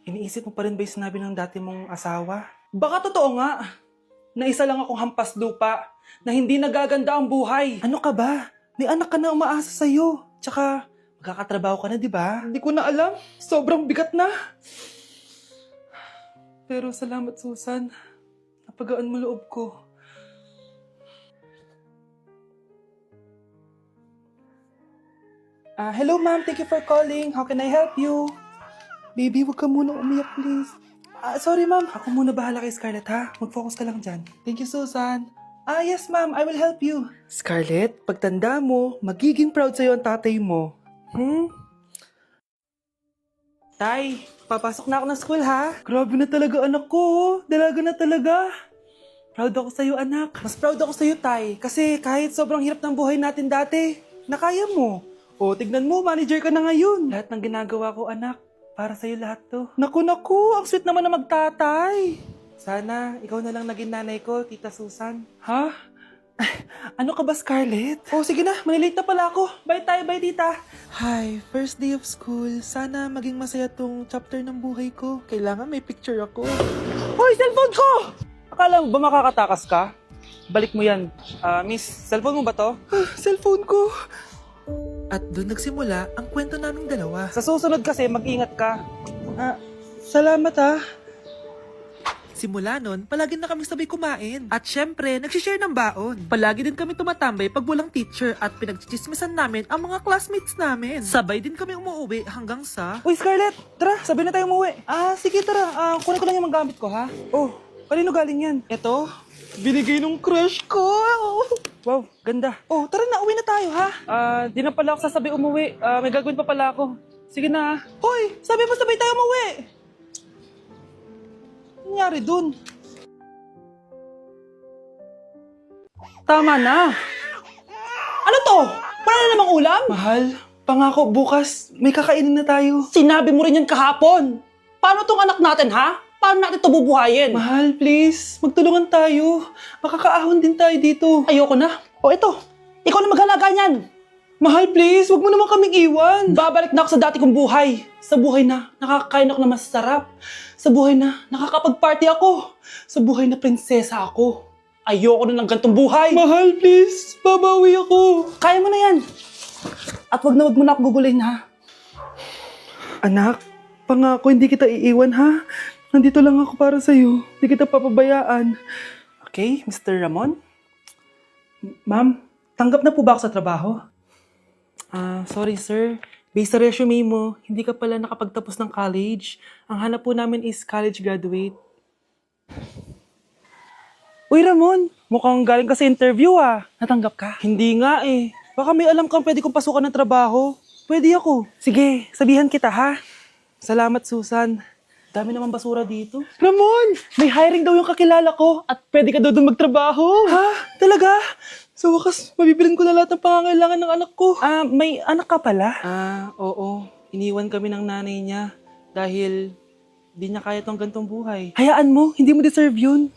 Iniisip mo pa rin ba yung sinabi ng dati mong asawa? Baka totoo nga, na isa lang akong hampas lupa, na hindi nagaganda ang buhay. Ano ka ba? May anak ka na umaasa sa'yo. Tsaka, magkakatrabaho ka na, di ba? Hindi ko na alam. Sobrang bigat na. Pero salamat, Susan. Napagaan mo loob ko. Hello, ma'am. Thank you for calling. How can I help you? Baby, huwag ka muna umiyak, please. Sorry, ma'am. Ako muna bahala kay Scarlett, ha? Mag-focus ka lang dyan. Thank you, Susan. Yes, ma'am. I will help you. Scarlett, pagtanda mo, magiging proud sa'yo ang tatay mo. Tay, papasok na ako ng school, ha? Grabe na talaga, anak ko. Dalaga na talaga. Proud ako sa'yo, anak. Mas proud ako sa'yo, Tay. Kasi kahit sobrang hirap ng buhay natin dati, nakaya mo. O, tignan mo, manager ka na ngayon. Lahat ng ginagawa ko, anak, para sa'yo lahat to. Naku, ang sweet naman na magtatay. Sana, ikaw na lang naging nanay ko, Tita Susan. Ha? Ano ka ba, Scarlett? Oh, sige na, malilate na pala ako. Bye tayo, bye, Tita. Hi, first day of school. Sana maging masaya tong chapter ng buhay ko. Kailangan may picture ako. Hoy, cellphone ko! Akala mo ba makakatakas ka? Balik mo yan. Miss, cellphone mo ba to? Cellphone ko. At doon nagsimula ang kwento naming dalawa. Sa susunod kasi, mag-ingat ka. Salamat ha. Simula nun, palagi na kami sabay kumain. At syempre, nagsishare ng baon. Palagi din kami tumatambay pag walang teacher at pinagchichismisan namin ang mga classmates namin. Sabay din kami umuwi hanggang sa... Uy, Scarlett! Tara, sabay na tayo umuwi. Sige, tara. Kunin ko lang yung mga gamit ko, ha? Oh, kanino galing yan? Eto, binigay nung crush ko. Wow, ganda. Oh, tara na, uwi na tayo, ha? Di na pala ako sasabay umuwi. May gagawin pa pala ako. Sige na. Hoy, sabi mo sabay tayo umuwi. Ano nangyari dun? Tama na. Ano to? Para na namang ulam? Mahal, pangako bukas may kakainin na tayo. Sinabi mo rin yan kahapon. Paano tong anak natin, ha? Paano natin ito bubuhayin? Mahal, please. Magtulungan tayo. Makakaahon din tayo dito. Ayoko na. O ito, ikaw na maghalaga niyan. Mahal, please. Huwag mo naman kaming iwan. Babalik na ako sa dati kong buhay. Sa buhay na nakakain ako na masarap. Sa buhay na nakakapag-party ako. Sa buhay na prinsesa ako. Ayoko na ng gantong buhay. Mahal, please. Babawi ako. Kaya mo na yan. At wag mo na ako gugulin, ha? Anak, pangako hindi kita iiwan, ha? Nandito lang ako para sa'yo. Hindi kita papabayaan. Okay, Mr. Ramon? Ma'am, tanggap na po ba ako sa trabaho? Sorry sir. Based sa resume mo, hindi ka pala nakapagtapos ng college. Ang hanap po namin is college graduate. Uy Ramon, mukhang galing ka sa interview Natanggap ka? Hindi nga eh. Baka may alam kang pwede kong pasukan ng trabaho. Pwede ako. Sige, sabihan kita ha. Salamat Susan. Dami naman basura dito. Ramon! May hiring daw yung kakilala ko at pwede ka daw doon magtrabaho. Ha? Talaga? Sa wakas, mabibilin ko na lahat ng pangangailangan ng anak ko. May anak ka pala? Oo. Iniwan kami ng nanay niya dahil di niya kaya tong gantong buhay. Hayaan mo, hindi mo deserve yun.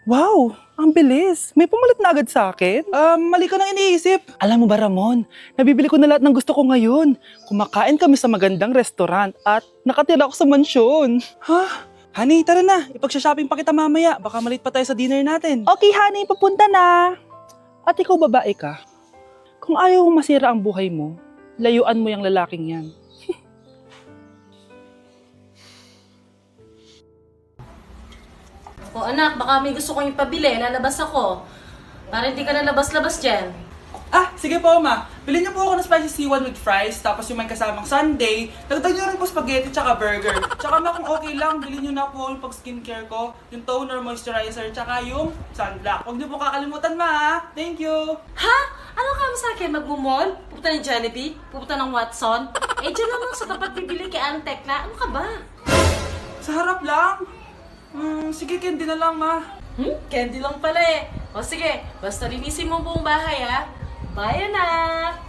Wow! Ang bilis! May pumalit na agad sa akin? Mali ka nang iniisip. Alam mo ba, Ramon? Nabibili ko na lahat ng gusto ko ngayon. Kumakain kami sa magandang restaurant at nakatira ako sa mansyon. Ha? Honey, tara na. Ipag-shopping pa kita mamaya. Baka malit pa tayo sa dinner natin. Okay, honey. Papunta na. At ikaw, babae ka. Kung ayaw mong masira ang buhay mo, layuan mo yung lalaking yan. O anak, baka may gusto kong ipabili, lalabas ako. Para hindi ka lalabas-labas dyan. Sige po, ma. Bilhin niyo po ako ng spicy seaweed with fries, tapos yung may kasamang sundae. Dagdag niyo rin po spaghetti tsaka burger. Tsaka ma, kung okay lang, bilhin niyo na po yung pag skincare ko, yung toner, moisturizer, tsaka yung sunblock. Huwag niyo po kakalimutan, ma. Thank you. Ha? Ano ka mo sa akin? Magmumall? Pupunta ng Jollibee? Pupunta ng Watson? Dyan lang sa tapat bibili kay Anong Tekla. Ano ka ba? Sa harap lang. Sige, candy na lang, ma. Candy lang pala eh. O sige, basta linisin mo buong bahay Bye, anak!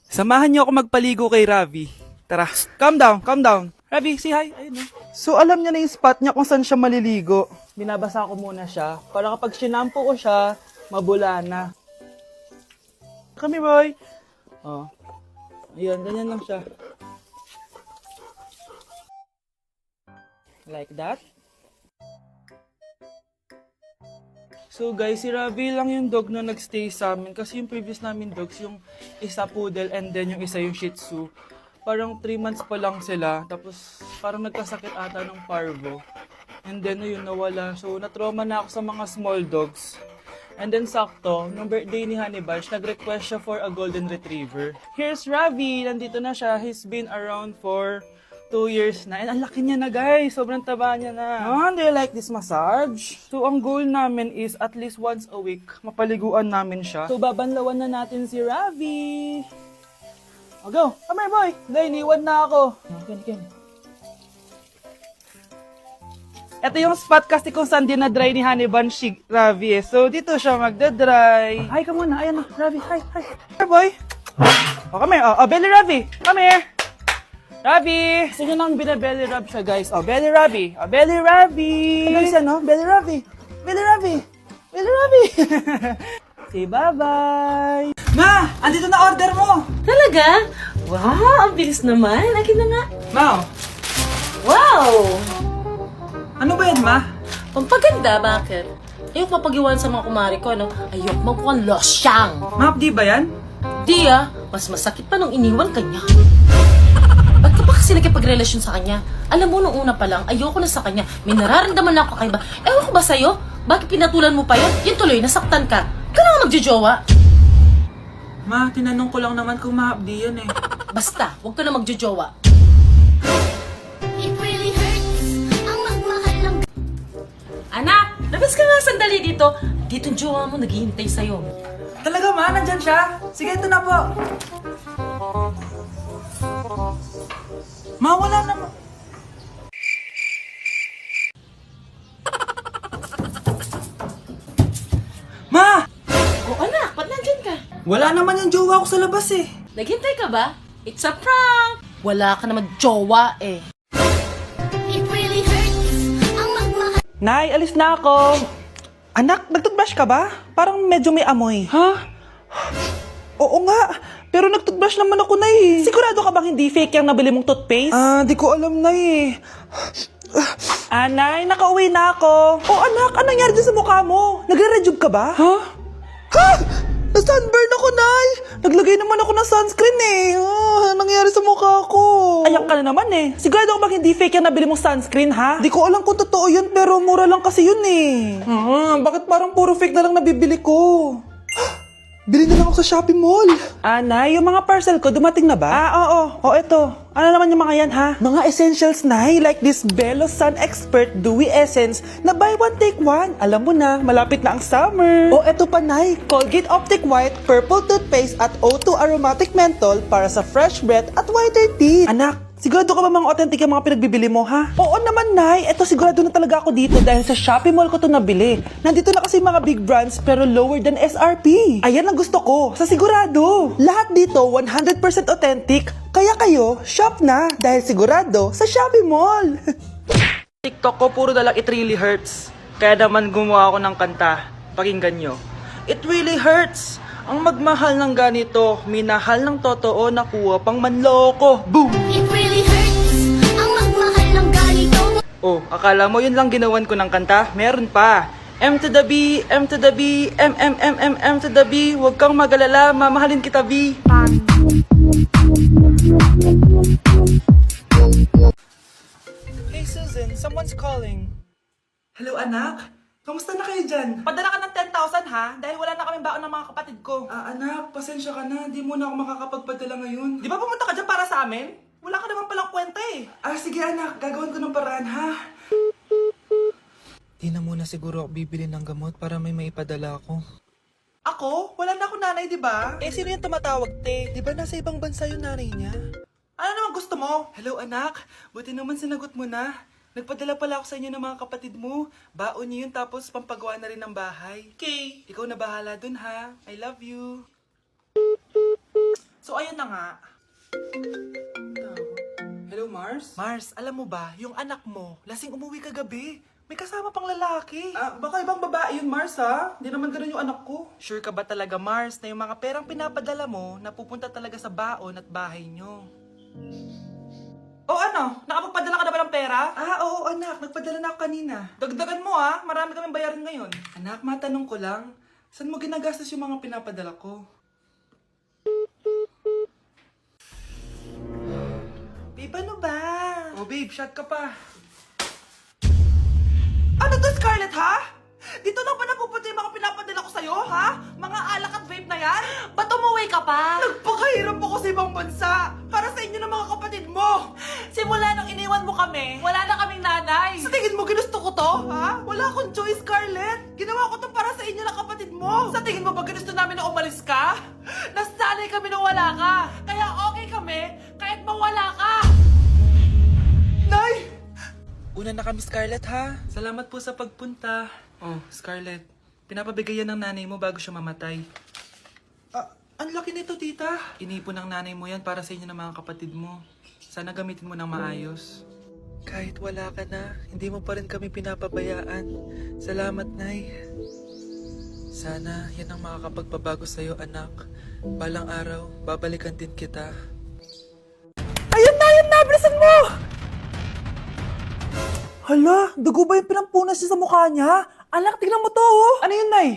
Samahan niyo ako magpaligo kay Ravi. Tara, calm down, calm down. Ravi, say hi. Ayun, So, alam niya na yung spot niya kung saan siya maliligo. Binabasa ko muna siya para kapag sinampo ko siya, mabula na. Kami, boy. Ayan, ganyan lang siya. Like that. So guys, si Ravi lang yung dog na nagstay sa amin kasi yung previous namin dogs, yung isa poodle and then yung isa yung shih tzu. Parang 3 months pa lang sila, tapos parang nagkasakit ata ng parvo. And then yun, nawala. So natrauma na ako sa mga small dogs. And then sakto, nung birthday ni Honey Bunch, nag-request siya for a golden retriever. Here's Ravi! Nandito na siya. He's been around for 2 years na. And ang laki niya na guys. Sobrang taba niya na. Do you like this massage? So ang goal namin is at least once a week, mapaliguan namin siya. So babanlawan na natin si Ravi. O go! Come here boy! Hindi, iniwan na ako. Ken. Ito yung spot kasi kung saan dinadry ni Honey Bunch si Ravi eh. So dito siya magdadry. Hi ka muna. Ayan na. Ravi, hi. Here boy. O come here. O belly Ravi. Come here. Ravi! Gusto nyo nang binabelly rub siya, guys. O, belly Ravi. O, belly Ravi! Guys, ano? Belly Ravi. Belly Ravi. Belly Ravi. Say bye-bye. Ma! Andito na order mo! Talaga? Wow, ang bilis naman. Lagi na nga. Ma! Wow! Ano ba yan, ma? Pampaganda, bakit? Ayok mapag-iwan sa mga kumari ko, ano? Ayok magmukhang losyang. Ma, di ba yan? Di mas masakit pa nung iniwan kanya. Ba't ka pa kasi nakipagrelasyon sa kanya? Alam mo, nung una pa lang, ayoko na sa kanya. May nararamdaman na ako kakaiba. Ewan ko ba sa'yo? Bakit pinatulan mo pa yun? Yun tuloy, nasaktan ka. Ka na nga magjojowa. Ma, tinanong ko lang naman kung ma-updi yan eh. Basta, huwag ka na magjojowa. It really hurts ang magmahal ng Anak, labas ka nga sandali dito. Dito yung jowa mo, naghihintay sa'yo. Talaga, ma? Nandyan siya? Sige, ito na po. Ma, wala naman. Ma! O anak, ba't nandyan ka? Wala naman yung jowa ko sa labas eh. Naghintay ka ba? It's a prank! Wala ka naman jowa eh. It really hurts ang magmahal. Nay, alis na ako. Anak, nagtoothbrush ka ba? Parang medyo may amoy. Ha? Oo nga. Pero nagtoothbrush naman ako, Nay. Sigurado ka bang hindi fake yung nabili mong toothpaste? Di ko alam, Nay. Nay, nakauwi na ako. Oh, anak, anong nangyari dyan sa mukha mo? Nagre-rejuve ka ba? Ha? Na-sunburn ako, Nay. Naglagay naman ako ng sunscreen eh. Nangyari sa mukha ko. Ayak ka na naman eh. Sigurado ka bang hindi fake yung nabili mong sunscreen, ha? Di ko alam kung totoo yun, pero mura lang kasi yun eh. Bakit parang puro fake na lang nabibili ko? Bili na lang ako sa Shopee Mall. Nay, yung mga parcel ko, dumating na ba? Oo. O, eto. Ano naman yung mga yan, ha? Mga essentials, Nay, like this Belo Sun Expert Dewy Essence na buy one, take one. Alam mo na, malapit na ang summer. O, eto pa, Nay. Colgate Optic White, Purple Toothpaste at O2 Aromatic Menthol para sa fresh breath at whiter teeth. Anak, sigurado ka ba mga authentic yung mga pinagbibili mo, ha? Oo naman, Nay. Eto, sigurado na talaga ako dito dahil sa Shopee Mall ko to nabili. Nandito na kasi mga big brands pero lower than SRP. Ayan ang gusto ko, sa sigurado. Lahat dito 100% authentic. Kaya kayo, shop na dahil sigurado sa Shopee Mall. TikTok ko puro dalang It Really Hurts. Kaya naman gumawa ako ng kanta. Pakinggan nyo. It really hurts. Ang magmahal ng ganito, minahal ng totoo, nakuha pang manloko. Boom! It really hurts ang magmahal ng ganito. Oh, akala mo yun lang ginawan ko ng kanta? Meron pa. M to the B, M to the B, M, M, M, M, M to the B. Huwag kang magalala, mamahalin kita, B. Hey Susan, someone's calling. Hello anak, kamusta na kayo dyan? Padala ka ng 10,000 ha, dahil wala na kaming baon ng mga kapatid ko. Anak, pasensya ka na, di mo na ako makakapagpadala ngayon. Di ba pumunta ka dyan para sa amin? Wala ka naman palang kwenta eh. Sige anak, gagawin ko ng paraan ha. Di na muna siguro ako bibili ng gamot para may maipadala ako. Ako? Wala na ako nanay, di ba? Sino yung tumatawag, te? Di ba nasa ibang bansa yung nanay niya? Ano naman gusto mo? Hello, anak. Buti naman sinagot mo na. Nagpadala pala ako sa inyo ng mga kapatid mo. Baon niyo yun tapos pampagawa na rin ng bahay. Okay, ikaw na bahala dun ha. I love you. So, ayun na nga. Hello, Mars? Mars, alam mo ba, yung anak mo, lasing umuwi kagabi. May kasama pang lalaki. Baka ibang babae yun, Mars, ha? Hindi naman ganun yung anak ko. Sure ka ba talaga, Mars, na yung mga perang pinapadala mo, napupunta talaga sa baon at bahay nyo? O ano? Nakapagpadala ka na ba ng pera? Oo anak, nagpadala na ako kanina. Dagdagan mo marami kaming bayaran ngayon. Anak, matanong ko lang, saan mo ginagastos yung mga pinapadala ko? Babe, ano ba? Oh babe, shot ka pa. Ano to, Scarlett, ha? Dito lang ba napupunta yung mga pinapadala ko sa'yo, ha? Mga alak at vape na yan? Ba't umuwi ka pa? Nagpakahirap ako sa ibang bansa para sa inyo ng mga kapatid mo. Simula nung iniwan mo kami, wala na kaming nanay. Sa tingin mo ginusto ko to, ha? Wala akong choice, Scarlett. Ginawa ko to para sa inyo ng kapatid mo. Sa tingin mo ba ginusto namin na umalis ka? Nasanay kami na wala ka. Kaya okay kami kahit mawala ka. Nay! Una na kami, Scarlett, ha? Salamat po sa pagpunta. Oh, Scarlett, pinapabigay yan ng nanay mo bago siya mamatay. Ang laki nito, tita. Inipon ng nanay mo yan para sa inyo ng mga kapatid mo. Sana gamitin mo ng maayos. Kahit wala ka na, hindi mo pa rin kami pinapabayaan. Salamat, Nay. Sana yan ang makakapagpabago sa'yo, anak. Balang araw, babalikan din kita. Ayun na! Bilisan mo! Hala, dugo ba yung pinampunas niya sa mukha niya? Anak, tignan mo to, oh. Ano yun, Nay?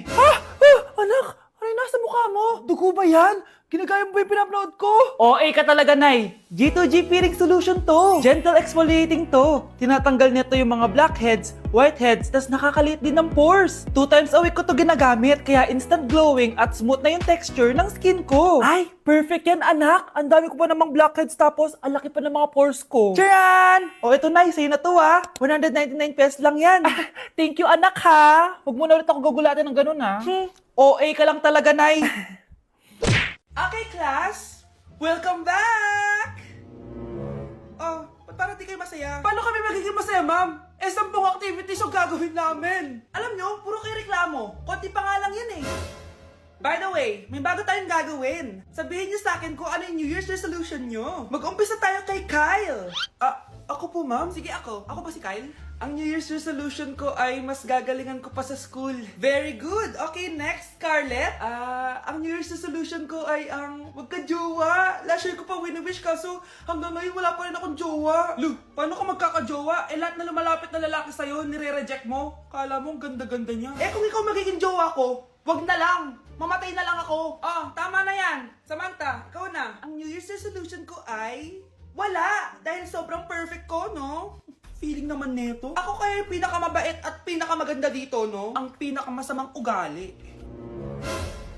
Anak, ano yung nasa mukha mo? Dugo ba yan? Ginagaya mo ba yung pinupload ko? OA ka talaga, Nay. G2G Peeling Solution to. Gentle exfoliating to. Tinatanggal nito yung mga blackheads, whiteheads, tas nakakaliit din ng pores. 2 times a week ko to ginagamit, kaya instant glowing at smooth na yung texture ng skin ko. Ay, perfect yan, anak. Ang dami ko pa namang blackheads, tapos ang laki pa ng mga pores ko. Charan! O, ito, Nay, sa'yo na to, 199 pesos lang yan. Thank you, anak, ha. Huwag mo na ulit ako gagulatin ng ganun, ha. OA ka lang talaga, Nay. Okay, class! Welcome back! Oh, ba't parang di kayo masaya? Paano kami magiging masaya, ma'am? 10 activities ang gagawin namin. Alam nyo, puro kayo reklamo. Konti pa nga lang yan eh. By the way, may bago tayong gagawin. Sabihin nyo sa akin kung ano yung New Year's resolution nyo. Mag-umpisa tayo kay Kyle. Ako po, ma'am? Sige, ako. Ako ba si Kyle? Ang New Year's resolution ko ay mas gagalingan ko pa sa school. Very good! Okay, next, Scarlett. Ang New Year's resolution ko ay ang magka-jowa. Last year ko pa wini-wish kaso hanggang ngayon wala pa rin akong jowa. Lu, paano ka magkaka-jowa? Lahat na lumalapit na lalaki sa'yo, nire-reject mo. Kala mo ang ganda-ganda niya. Kung ikaw magiging jowa ko, wag na lang. Mamatay na lang ako. Tama na yan. Samantha, ikaw na. Ang New Year's resolution ko ay wala. Dahil sobrang perfect ko, no? Feeling naman neto. Ako kaya yung pinakamabait at pinakamaganda dito, no? Ang pinakamasamang ugali.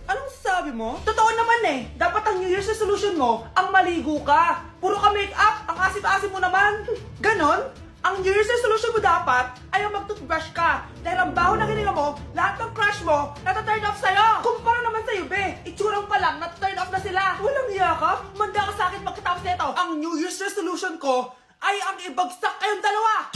Anong sabi mo? Totoo naman eh. Dapat ang New Year's resolution mo, ang maligo ka. Puro ka make-up, ang asim-asim mo naman. Ganon? Ang New Year's resolution mo dapat ay ang mag-toothbrush ka. Dahil ang baho na hininga mo, lahat ng crush mo, nata-turn off sa'yo. Kumpara naman sa'yo, be. Itsurang pa lang, nata-turn off na sila. Walang iya ka? Manda ka sa akin pagkatapos nito. Ang New Year's resolution ko ay ang ibagsak kayong dalawa.